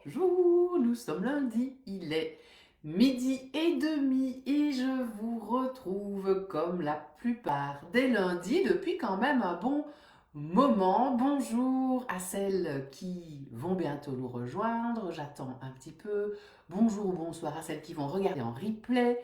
Bonjour, nous sommes lundi, il est midi et demi et je vous retrouve comme la plupart des lundis depuis quand même un bon moment. Bonjour à celles qui vont bientôt nous rejoindre, j'attends un petit peu. Bonjour ou bonsoir à celles qui vont regarder en replay.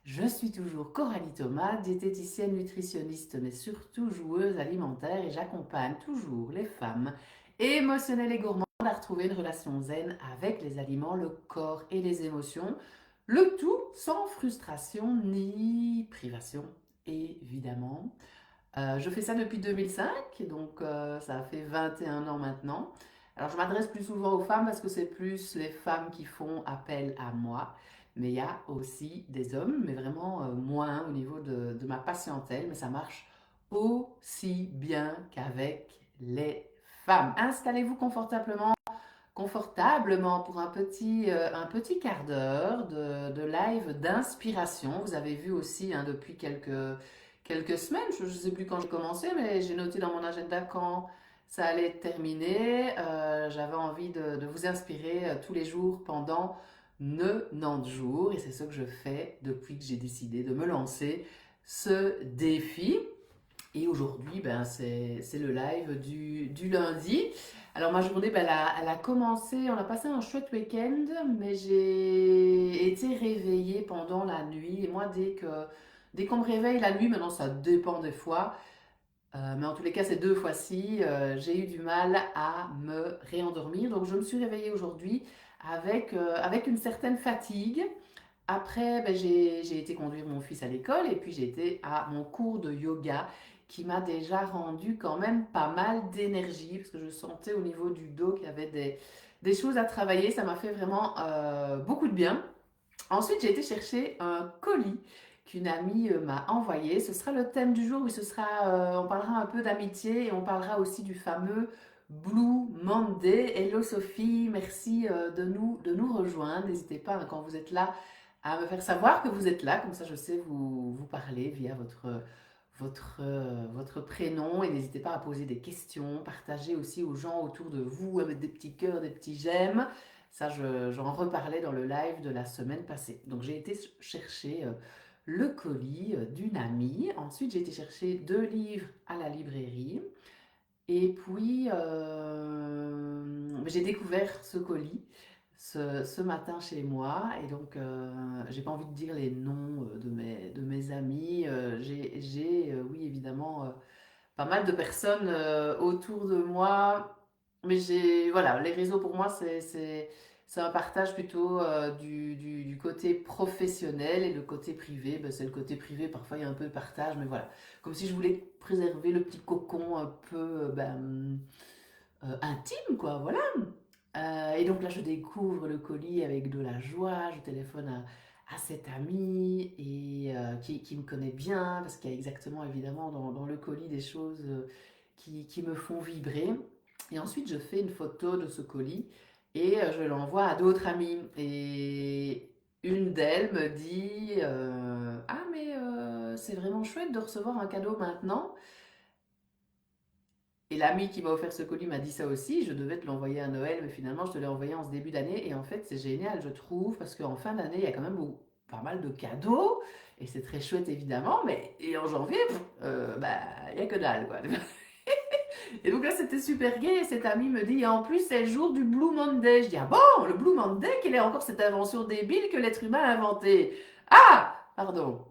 Je suis toujours Coralie Thomas, diététicienne nutritionniste mais surtout joueuse alimentaire et j'accompagne toujours les femmes émotionnelles et gourmandes à retrouver une relation zen avec les aliments, le corps et les émotions, le tout sans frustration ni privation, évidemment. Je fais ça depuis 2005, donc ça fait 21 ans maintenant. Alors je m'adresse plus souvent aux femmes parce que c'est plus les femmes qui font appel à moi, mais il y a aussi des hommes, mais vraiment moins au niveau de ma patientèle, mais ça marche aussi bien qu'avec les femmes. Installez-vous confortablement pour un petit quart d'heure de live d'inspiration. Vous avez vu aussi hein, depuis quelques semaines, je ne sais plus quand j'ai commencé, mais j'ai noté dans mon agenda quand ça allait être terminé. J'avais envie de vous inspirer tous les jours pendant 90 jours et c'est ce que je fais depuis que j'ai décidé de me lancer ce défi. Et aujourd'hui, ben, c'est le live du lundi. Alors ma journée, ben, elle a commencé, on a passé un chouette week-end, mais j'ai été réveillée pendant la nuit. Et moi, dès qu'on me réveille la nuit, maintenant ça dépend des fois, mais en tous les cas, ces deux fois-ci, j'ai eu du mal à me réendormir. Donc je me suis réveillée aujourd'hui avec une certaine fatigue. Après, ben, j'ai été conduire mon fils à l'école et puis j'ai été à mon cours de yoga qui m'a déjà rendu quand même pas mal d'énergie parce que je sentais au niveau du dos qu'il y avait des choses à travailler. Ça m'a fait vraiment beaucoup de bien. Ensuite, j'ai été chercher un colis qu'une amie m'a envoyé. Ce sera le thème du jour, oui, on parlera un peu d'amitié et on parlera aussi du fameux Blue Monday. Hello Sophie, merci de nous rejoindre. N'hésitez pas hein, quand vous êtes là à me faire savoir que vous êtes là, comme ça je sais vous parler via votre prénom et n'hésitez pas à poser des questions, partagez aussi aux gens autour de vous, à mettre des petits cœurs, des petits j'aime. Ça, j'en reparlais dans le live de la semaine passée. Donc, j'ai été chercher le colis d'une amie. Ensuite, j'ai été chercher deux livres à la librairie. Et puis, j'ai découvert ce colis ce matin chez moi. Et donc, j'ai pas envie de dire les noms de mes amis. Oui, évidemment, pas mal de personnes autour de moi. Mais voilà, les réseaux pour moi, c'est un partage plutôt du côté professionnel et le côté privé. Ben, c'est le côté privé, parfois il y a un peu de partage, mais voilà. Comme si je voulais préserver le petit cocon un peu intime, quoi, voilà. Et donc là, je découvre le colis avec de la joie. Je téléphone à cette amie et qui me connaît bien parce qu'il y a exactement, évidemment, dans le colis des choses qui me font vibrer. Et ensuite, je fais une photo de ce colis et je l'envoie à d'autres amis. Et une d'elles me dit ah, mais c'est vraiment chouette de recevoir un cadeau maintenant. Et l'ami qui m'a offert ce colis m'a dit ça aussi. Je devais te l'envoyer à Noël, mais finalement, je te l'ai envoyé en ce début d'année. Et en fait, c'est génial, je trouve, parce qu'en fin d'année, il y a quand même pas mal de cadeaux. Et c'est très chouette, évidemment. Mais et en janvier, bah, il n'y a que dalle, quoi. Et donc là, c'était super gai. Et cet ami me dit, et en plus, c'est le jour du Blue Monday. Je dis, ah bon, le Blue Monday, quelle est encore cette invention débile que l'être humain a inventée? Ah, pardon.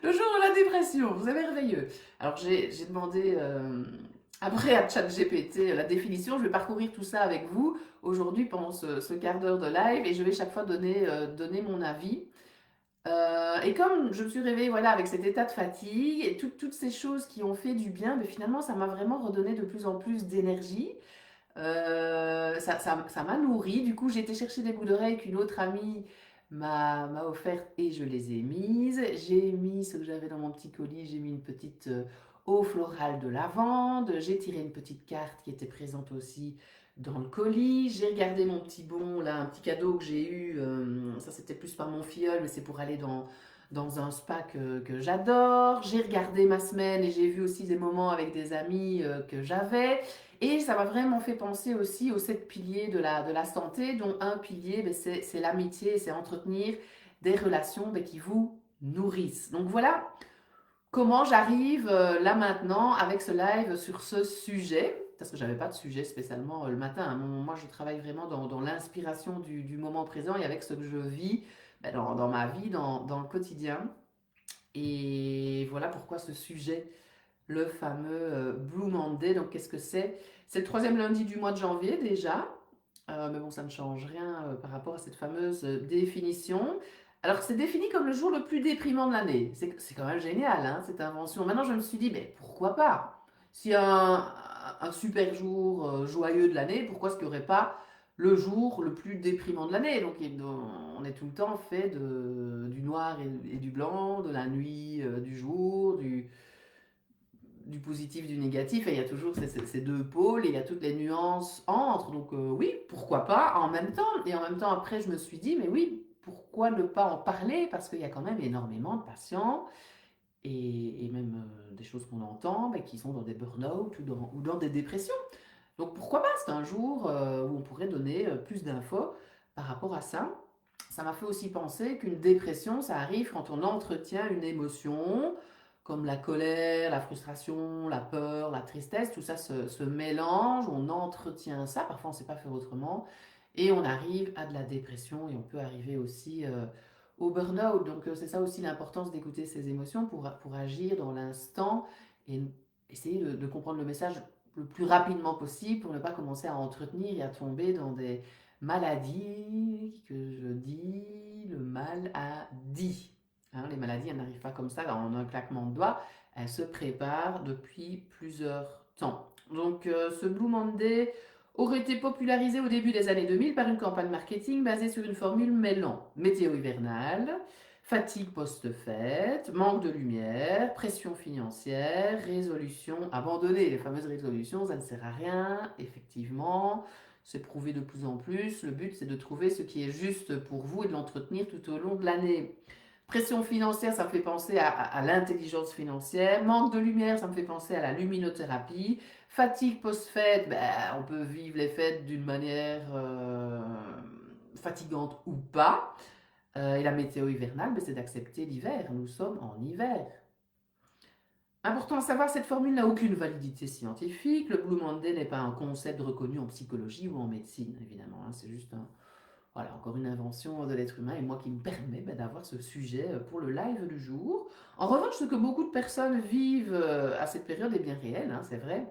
Le jour de la dépression, c'est merveilleux. Alors j'ai demandé après à ChatGPT la définition, je vais parcourir tout ça avec vous aujourd'hui pendant ce quart d'heure de live et je vais chaque fois donner mon avis. Et comme je me suis réveillée voilà, avec cet état de fatigue et toutes ces choses qui ont fait du bien, mais finalement ça m'a vraiment redonné de plus en plus d'énergie. Ça m'a nourri. Du coup, j'ai été chercher des bouts d'oreilles qu'une autre amie m'a offert et je les ai mises. J'ai mis ce que j'avais dans mon petit colis, j'ai mis une petite eau florale de lavande. J'ai tiré une petite carte qui était présente aussi dans le colis. J'ai regardé mon petit bon, là, un petit cadeau que j'ai eu. Ça, c'était plus par mon filleul, mais c'est pour aller dans un spa que j'adore. J'ai regardé ma semaine et j'ai vu aussi des moments avec des amis que j'avais. Et ça m'a vraiment fait penser aussi aux 7 piliers de la santé, dont un pilier, ben, c'est l'amitié, c'est entretenir des relations ben, qui vous nourrissent. Donc voilà comment j'arrive là maintenant avec ce live sur ce sujet, parce que j'avais pas de sujet spécialement le matin. À un moment, moi, je travaille vraiment dans l'inspiration du moment présent et avec ce que je vis ben, dans ma vie, dans le quotidien. Et voilà pourquoi ce sujet, le fameux Blue Monday. Donc, qu'est-ce que c'est? C'est le troisième lundi du mois de janvier déjà. Mais bon, ça ne change rien par rapport à cette fameuse définition. Alors, c'est défini comme le jour le plus déprimant de l'année. C'est quand même génial, hein, cette invention. Maintenant, je me suis dit, mais pourquoi pas? S'il y a un super jour joyeux de l'année, pourquoi est-ce qu'il n'y aurait pas le jour le plus déprimant de l'année? Donc, on est tout le temps fait du noir et du blanc, de la nuit, du jour, du positif, du négatif, et il y a toujours ces deux pôles, et il y a toutes les nuances entre, donc oui, pourquoi pas en même temps, et en même temps après je me suis dit, mais oui, pourquoi ne pas en parler, parce qu'il y a quand même énormément de patients, et même des choses qu'on entend, mais qui sont dans des burn-out ou dans des dépressions. Donc pourquoi pas, c'est un jour où on pourrait donner plus d'infos par rapport à ça. Ça m'a fait aussi penser qu'une dépression, ça arrive quand on entretient une émotion, comme la colère, la frustration, la peur, la tristesse, tout ça se mélange, on entretient ça, parfois on ne sait pas faire autrement, et on arrive à de la dépression, et on peut arriver aussi au burn-out. Donc c'est ça aussi l'importance d'écouter ses émotions pour agir dans l'instant et essayer de comprendre le message le plus rapidement possible pour ne pas commencer à entretenir et à tomber dans des maladies que je dis, le mal a dit. Hein, les maladies, elles n'arrivent pas comme ça en un claquement de doigts, elles se préparent depuis plusieurs temps. Donc ce Blue Monday aurait été popularisé au début des années 2000 par une campagne marketing basée sur une formule mêlant météo hivernale, fatigue post-fête, manque de lumière, pression financière, résolution abandonnée. Les fameuses résolutions, ça ne sert à rien, effectivement. C'est prouvé de plus en plus. Le but, c'est de trouver ce qui est juste pour vous et de l'entretenir tout au long de l'année. Pression financière, ça me fait penser à l'intelligence financière. Manque de lumière, ça me fait penser à la luminothérapie. Fatigue post-fête, ben, on peut vivre les fêtes d'une manière fatigante ou pas. Et la météo hivernale, ben, c'est d'accepter l'hiver. Nous sommes en hiver. Important à savoir, cette formule n'a aucune validité scientifique. Le Blue Monday n'est pas un concept reconnu en psychologie ou en médecine, évidemment. Hein. C'est juste voilà, encore une invention de l'être humain et moi qui me permet ben, d'avoir ce sujet pour le live du jour. En revanche, ce que beaucoup de personnes vivent à cette période est bien réel, hein, c'est vrai.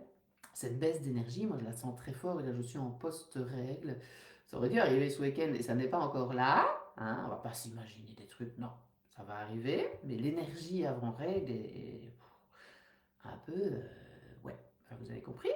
Cette baisse d'énergie, moi je la sens très fort et là je suis en post-règle. Ça aurait dû arriver ce week-end et ça n'est pas encore là. Hein, on va pas s'imaginer des trucs, non, ça va arriver. Mais l'énergie avant règle est un peu, ouais, enfin, vous avez compris.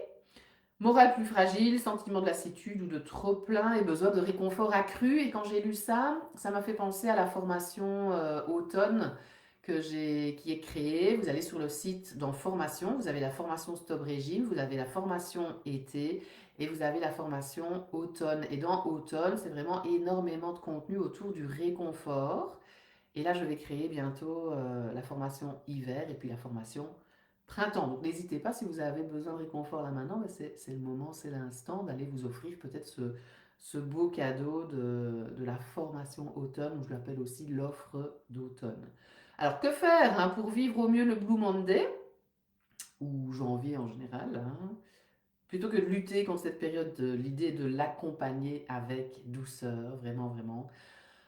Morale plus fragile, sentiment de lassitude ou de trop-plein et besoin de réconfort accru. Et quand j'ai lu ça, ça m'a fait penser à la formation automne qui est créée. Vous allez sur le site dans formation, vous avez la formation Stop Régime, vous avez la formation été et vous avez la formation automne. Et dans automne, c'est vraiment énormément de contenu autour du réconfort. Et là, je vais créer bientôt la formation hiver et puis la formation printemps. Donc n'hésitez pas, si vous avez besoin de réconfort là maintenant, c'est le moment, c'est l'instant d'aller vous offrir peut-être ce beau cadeau de la formation automne, ou je l'appelle aussi l'offre d'automne. Alors que faire hein, pour vivre au mieux le Blue Monday, ou janvier en général, hein, plutôt que de lutter contre cette période, l'idée est de l'accompagner avec douceur, vraiment, vraiment.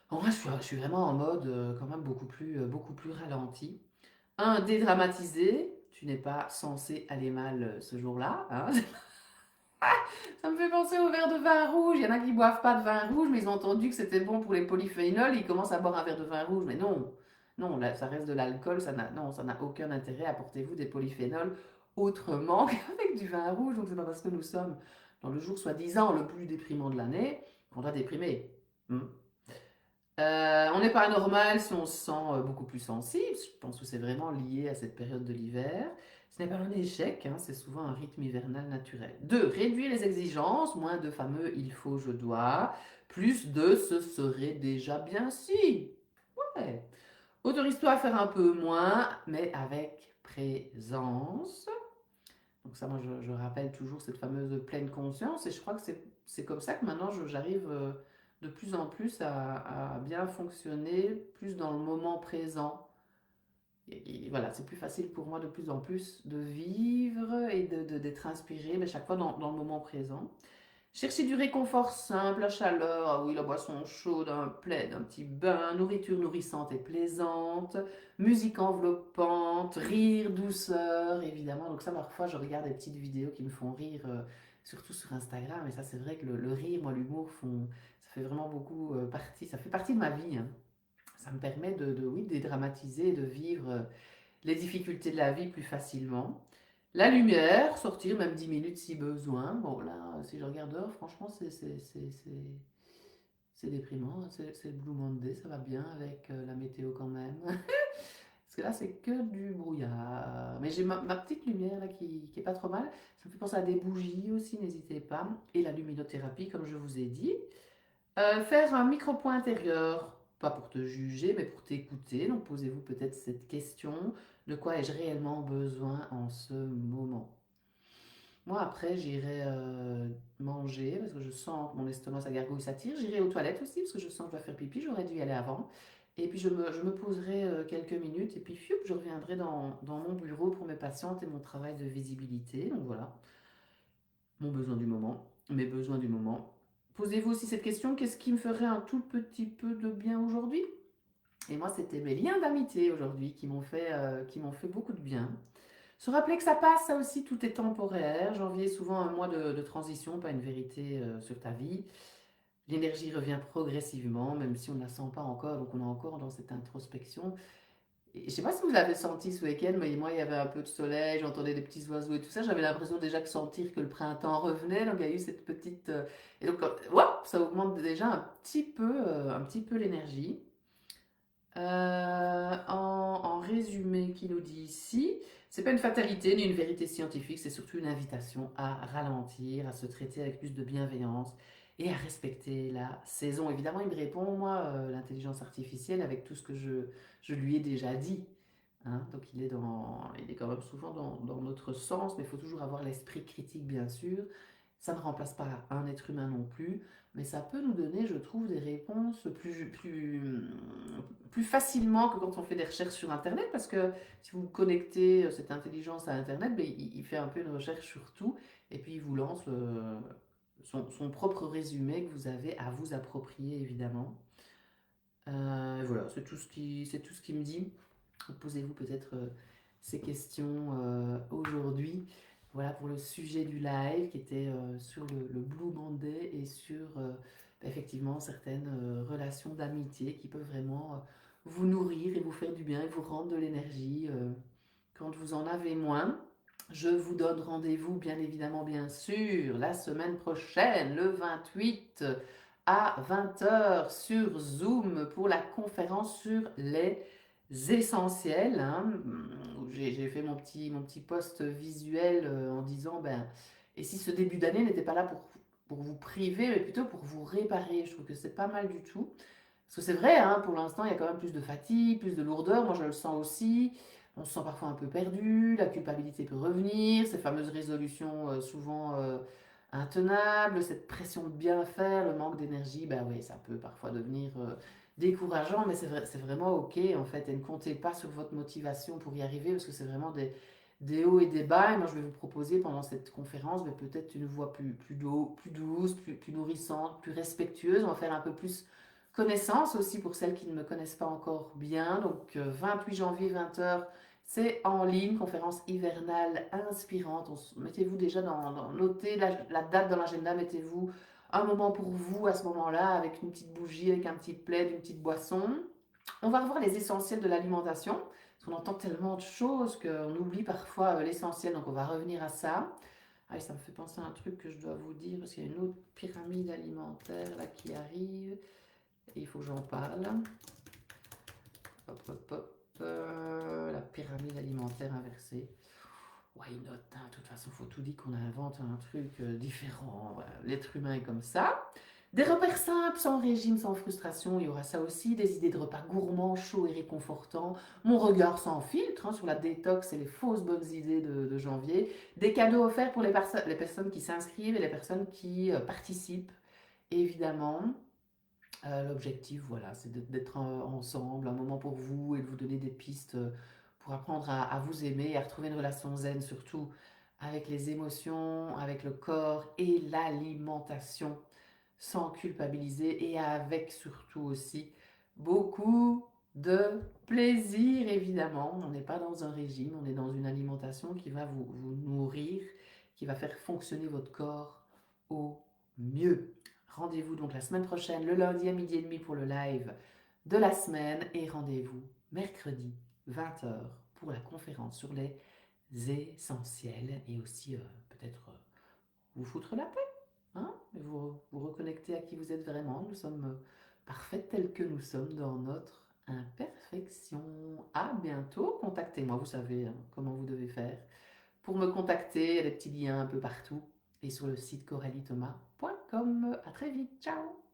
Moi, je suis vraiment en mode quand même beaucoup plus ralenti. Un, dédramatiser. Tu n'es pas censé aller mal ce jour-là. Hein. Ça me fait penser au verre de vin rouge. Il y en a qui boivent pas de vin rouge, mais ils ont entendu que c'était bon pour les polyphénols. Ils commencent à boire un verre de vin rouge. Mais non, non, là, ça reste de l'alcool. Non, ça n'a aucun intérêt. Apportez-vous des polyphénols autrement qu'avec du vin rouge. Donc c'est pas parce que nous sommes dans le jour soi-disant le plus déprimant de l'année qu'on doit déprimer. On n'est pas normal si on se sent beaucoup plus sensible. Je pense que c'est vraiment lié à cette période de l'hiver. Ce n'est pas un échec, hein, c'est souvent un rythme hivernal naturel. 2. Réduire les exigences, moins de fameux il faut, je dois, plus de ce serait déjà bien si. Ouais. Autorise-toi à faire un peu moins, mais avec présence. Donc ça, moi, je rappelle toujours cette fameuse pleine conscience et je crois que c'est comme ça que maintenant, j'arrive de plus en plus à bien fonctionner, plus dans le moment présent. Et voilà, c'est plus facile pour moi de plus en plus de vivre et d'être inspiré, mais chaque fois dans le moment présent. Chercher du réconfort simple, la chaleur, ah oui, la boisson chaude, un plaid, un petit bain, nourriture nourrissante et plaisante, musique enveloppante, rire, douceur, évidemment. Donc ça, parfois, je regarde des petites vidéos qui me font rire, surtout sur Instagram. Et ça, c'est vrai que le rire, moi, l'humour, ça fait vraiment beaucoup partie, ça fait partie de ma vie, hein. Ça me permet oui, de dédramatiser, de vivre les difficultés de la vie plus facilement. La lumière, sortir même 10 minutes si besoin. Bon, là, si je regarde dehors, franchement, c'est déprimant. C'est le Blue Monday, ça va bien avec la météo quand même. Parce que là, c'est que du brouillard. Mais j'ai ma petite lumière là qui est pas trop mal. Ça me fait penser à des bougies aussi, n'hésitez pas. Et la luminothérapie, comme je vous ai dit. Faire un micro-point intérieur, pas pour te juger, mais pour t'écouter. Donc posez-vous peut-être cette question, de quoi ai-je réellement besoin en ce moment? Moi après j'irai manger parce que je sens que mon estomac ça gargouille, ça tire. J'irai aux toilettes aussi parce que je sens que je dois faire pipi, j'aurais dû y aller avant. Et puis je me poserai quelques minutes et puis fiou, je reviendrai dans mon bureau pour mes patientes et mon travail de visibilité. Donc voilà, mon besoin du moment, mes besoins du moment. Posez-vous aussi cette question, qu'est-ce qui me ferait un tout petit peu de bien aujourd'hui? Et moi, c'était mes liens d'amitié aujourd'hui qui m'ont fait beaucoup de bien. Se rappeler que ça passe, ça aussi, tout est temporaire. Janvier est souvent un mois de transition, pas une vérité sur ta vie. L'énergie revient progressivement, même si on ne la sent pas encore, donc on est encore dans cette introspection. Et je ne sais pas si vous l'avez senti ce week-end, mais moi, il y avait un peu de soleil, j'entendais des petits oiseaux et tout ça. J'avais l'impression déjà de sentir que le printemps revenait, donc il y a eu cette petite... Et donc, hop, ça augmente déjà un petit peu l'énergie. En résumé, qui nous dit ici, c'est pas une fatalité ni une vérité scientifique, c'est surtout une invitation à ralentir, à se traiter avec plus de bienveillance et à respecter la saison. Évidemment, il me répond, moi, l'intelligence artificielle, avec tout ce que je lui ai déjà dit. Hein. Donc il est quand même souvent dans notre sens, mais il faut toujours avoir l'esprit critique, bien sûr. Ça ne remplace pas un être humain non plus, mais ça peut nous donner, je trouve, des réponses plus facilement que quand on fait des recherches sur Internet, parce que si vous connectez cette intelligence à Internet, ben, il fait un peu une recherche sur tout, et puis il vous lance son propre résumé que vous avez à vous approprier, évidemment. Voilà, c'est tout ce qui me dit. Posez-vous peut-être ces questions aujourd'hui. Voilà pour le sujet du live qui était sur le Blue Monday et sur effectivement certaines relations d'amitié qui peuvent vraiment vous nourrir et vous faire du bien et vous rendre de l'énergie quand vous en avez moins. Je vous donne rendez-vous bien évidemment, bien sûr, la semaine prochaine, le 28 à 20h sur Zoom pour la conférence sur les essentiels. Hein. J'ai fait mon petit post visuel en disant, ben, et si ce début d'année n'était pas là pour vous priver, mais plutôt pour vous réparer. Je trouve que c'est pas mal du tout. Parce que c'est vrai, hein, pour l'instant, il y a quand même plus de fatigue, plus de lourdeur. Moi, je le sens aussi. On se sent parfois un peu perdu, la culpabilité peut revenir, ces fameuses résolutions souvent intenables, cette pression de bien faire, le manque d'énergie, ben oui, ça peut parfois devenir décourageant, mais c'est vraiment ok en fait. Et ne comptez pas sur votre motivation pour y arriver, parce que c'est vraiment des hauts et des bas. Et moi, je vais vous proposer pendant cette conférence peut-être une voix plus douce, plus nourrissante, plus respectueuse. On va faire un peu plus connaissance aussi pour celles qui ne me connaissent pas encore bien. Donc 28 janvier 20h, c'est en ligne, conférence hivernale inspirante. Mettez-vous déjà notez la date dans l'agenda, mettez-vous un moment pour vous à ce moment-là avec une petite bougie, avec un petit plaid, une petite boisson. On va revoir les essentiels de l'alimentation. Parce qu'on entend tellement de choses qu'on oublie parfois l'essentiel, donc on va revenir à ça. Ah, ça me fait penser à un truc que je dois vous dire, parce qu'il y a une autre pyramide alimentaire là qui arrive. Et il faut que j'en parle. Hop, hop, hop. La pyramide alimentaire inversée. Why not, hein, de toute façon, il faut tout dire qu'on invente un truc différent. Voilà. L'être humain est comme ça. Des repères simples, sans régime, sans frustration, il y aura ça aussi. Des idées de repas gourmands, chauds et réconfortants. Mon regard sans filtre sur la détox et les fausses bonnes idées de janvier. Des cadeaux offerts pour les personnes qui s'inscrivent et les personnes qui participent, évidemment. L'objectif, voilà, c'est d'être ensemble, un moment pour vous et de vous donner des pistes pour apprendre à vous aimer et à retrouver une relation zen, surtout avec les émotions, avec le corps et l'alimentation, sans culpabiliser et avec surtout aussi beaucoup de plaisir, évidemment. On n'est pas dans un régime, on est dans une alimentation qui va vous nourrir, qui va faire fonctionner votre corps au mieux. Rendez-vous donc la semaine prochaine, le lundi à midi et demi pour le live de la semaine et rendez-vous mercredi 20 h pour la conférence sur les essentiels et aussi peut-être vous foutre la paix, hein, vous reconnecter à qui vous êtes vraiment. Nous sommes parfaits tels que nous sommes dans notre imperfection. À bientôt, contactez-moi, vous savez comment vous devez faire. Pour me contacter, il y a des petits liens un peu partout et sur le site coraliethomas.com. À très vite, ciao!